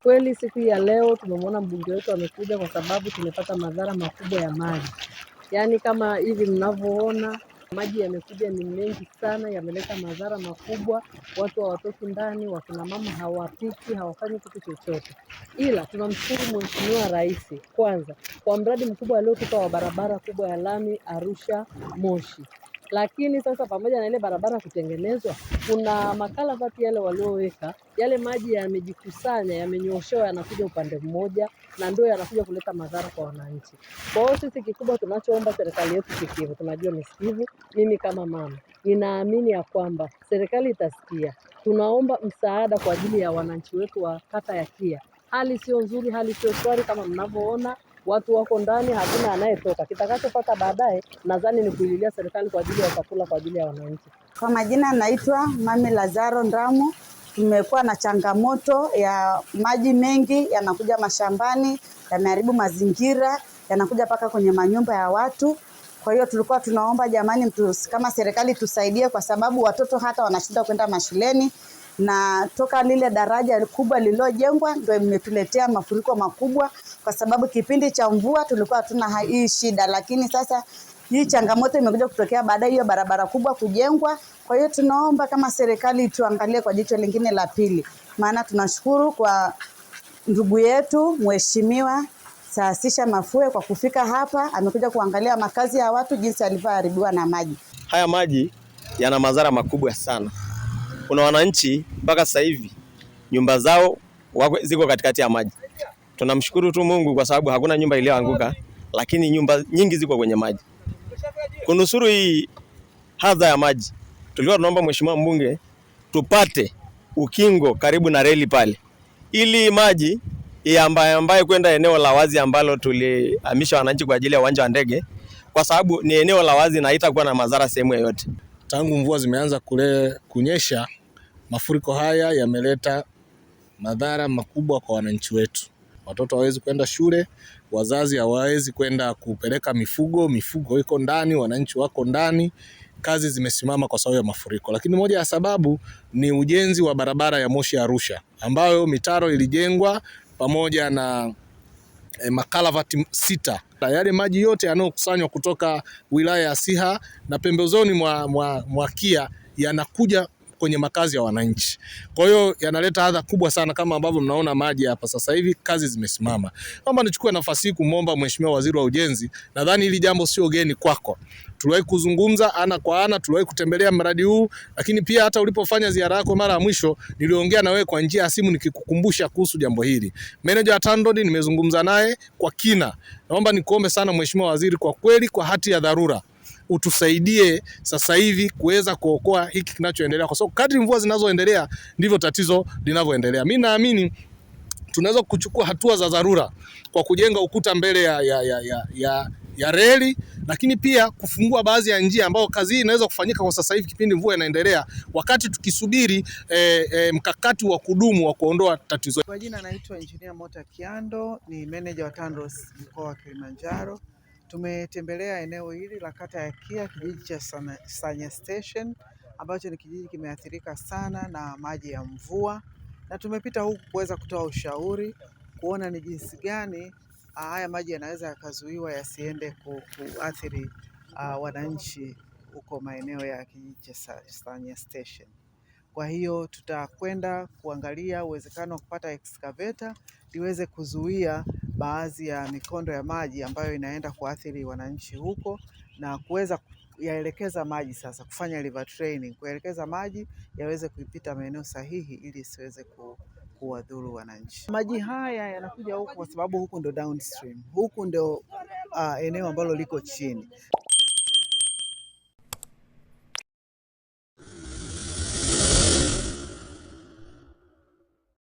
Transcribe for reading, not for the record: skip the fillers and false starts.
Kweli siku ya leo tumemwona mbunge wetu amekuja kwa sababu tumepata madhara makubwa ya maji. Yaani kama hivi mnavyoona maji yamekuja ni mengi sana, yameleta madhara makubwa. Watu hawatoki ndani, wakina mama hawapiki, hawafanyi kitu chochote. Ila tunamshukuru Mheshimiwa Rais kwanza kwa mradi mkubwa aliotupa wa barabara kubwa ya lami Arusha Moshi. Lakini sasa pamoja na ile barabara kutengenezwa, kuna makalavati yale walioweka, yale maji yamejikusanya, yamenyoshewa, yanakuja upande mmoja na ndio yanakuja kuleta madhara kwa wananchi. Kwa hiyo sisi kikubwa tunachoomba serikali yetu sikivu, tunajua ni sikivu. Mimi kama mama ninaamini ya kwamba serikali itasikia. Tunaomba msaada kwa ajili ya wananchi wetu wa kata ya Kia. Hali sio nzuri, hali sio shwari kama mnavyoona. Watu wako ndani, hakuna anayetoka. Kitakachopata baadaye nadhani ni kuililia serikali kwa ajili ya chakula kwa ajili ya wananchi. Kwa majina naitwa Mami Lazaro Ndamu. Tumekuwa na changamoto ya maji mengi yanakuja mashambani, yanaharibu mazingira, yanakuja paka kwenye manyumba ya watu. Kwa hiyo tulikuwa tunaomba jamani, kama serikali tusaidie, kwa sababu watoto hata wanashinda kwenda mashuleni, na toka lile daraja kubwa lililojengwa ndio imetuletea mafuriko makubwa, kwa sababu kipindi cha mvua tulikuwa hatuna hii shida, lakini sasa hii changamoto imekuja kutokea baada hiyo barabara kubwa kujengwa. Kwa hiyo tunaomba kama serikali tuangalie kwa jicho lingine la pili. Maana tunashukuru kwa ndugu yetu Mheshimiwa Saasisha Mafue kwa kufika hapa, amekuja kuangalia makazi ya watu jinsi alivyoharibiwa na maji. Haya maji yana madhara makubwa sana. Kuna wananchi mpaka sasa hivi nyumba zao ziko katikati ya maji. Tunamshukuru tu Mungu kwa sababu hakuna nyumba iliyoanguka, lakini nyumba nyingi ziko kwenye maji. Kunusuru hii hadha ya maji, tulikuwa tunaomba Mheshimiwa mbunge tupate ukingo karibu na reli pale, ili maji ambaye kwenda eneo la wazi ambalo tulihamisha wananchi kwa ajili ya uwanja wa ndege, kwa sababu ni eneo la wazi na haitakuwa na madhara sehemu yoyote. Tangu mvua zimeanza kunyesha, mafuriko haya yameleta madhara makubwa kwa wananchi wetu. Watoto hawezi kwenda shule, wazazi hawawezi kwenda kupeleka mifugo iko ndani, wananchi wako ndani, kazi zimesimama kwa sababu ya mafuriko. Lakini moja ya sababu ni ujenzi wa barabara ya Moshi Arusha, ambayo mitaro ilijengwa pamoja na makalavati 6. Yale maji yote yanayokusanywa kutoka wilaya ya Siha na pembezoni mwa Kia yanakuja kwenye makazi ya wananchi. Kwa hiyo yanaleta adha kubwa sana, kama ambavyo mnaona maji hapa sasa hivi, kazi zimesimama. Naomba nichukue nafasi hii kumwomba Mheshimiwa Waziri wa Ujenzi, nadhani hili jambo sio geni kwako. Tuliwahi kuzungumza ana kwa ana, tuliwahi kutembelea mradi huu, lakini pia hata ulipofanya ziara yako mara ya mwisho niliongea na wewe kwa njia ya simu nikikukumbusha kuhusu jambo hili. Meneja wa TANROADS nimezungumza naye kwa kina. Naomba nikuombe sana Mheshimiwa Waziri, kwa kweli kwa hati ya dharura utusaidie sasa hivi kuweza kuokoa hiki kinachoendelea, kwa sababu kadri mvua zinazoendelea ndivyo tatizo linavyoendelea. Mimi naamini tunaweza kuchukua hatua za dharura kwa kujenga ukuta mbele ya reli, lakini pia kufungua baadhi ya njia ambayo kazi hii inaweza kufanyika kwa sasa hivi kipindi mvua inaendelea, wakati tukisubiri mkakati wa kudumu wa kuondoa tatizo. Kwa jina naitwa Engineer Mota Kiando, ni manager wa TANROADS mkoa wa Kilimanjaro. Tumetembelea eneo hili la kata ya Kia, kijiji cha Sanya Station, ambacho ni kijiji kimeathirika sana na maji ya mvua, na tumepita huku kuweza kutoa ushauri, kuona ni jinsi gani haya maji yanaweza yakazuiwa yasiende kuathiri wananchi huko maeneo ya kijiji cha Sanya Station. Kwa hiyo tutakwenda kuangalia uwezekano wa kupata excavator liweze kuzuia baadhi ya mikondo ya maji ambayo inaenda kuathiri wananchi huko, na kuweza yaelekeza maji sasa, kufanya river training, kuelekeza maji yaweze kuipita maeneo sahihi ili isiweze kuwadhuru wananchi. Maji haya yanakuja huku kwa sababu huku ndo downstream, huku ndo eneo ambalo liko chini,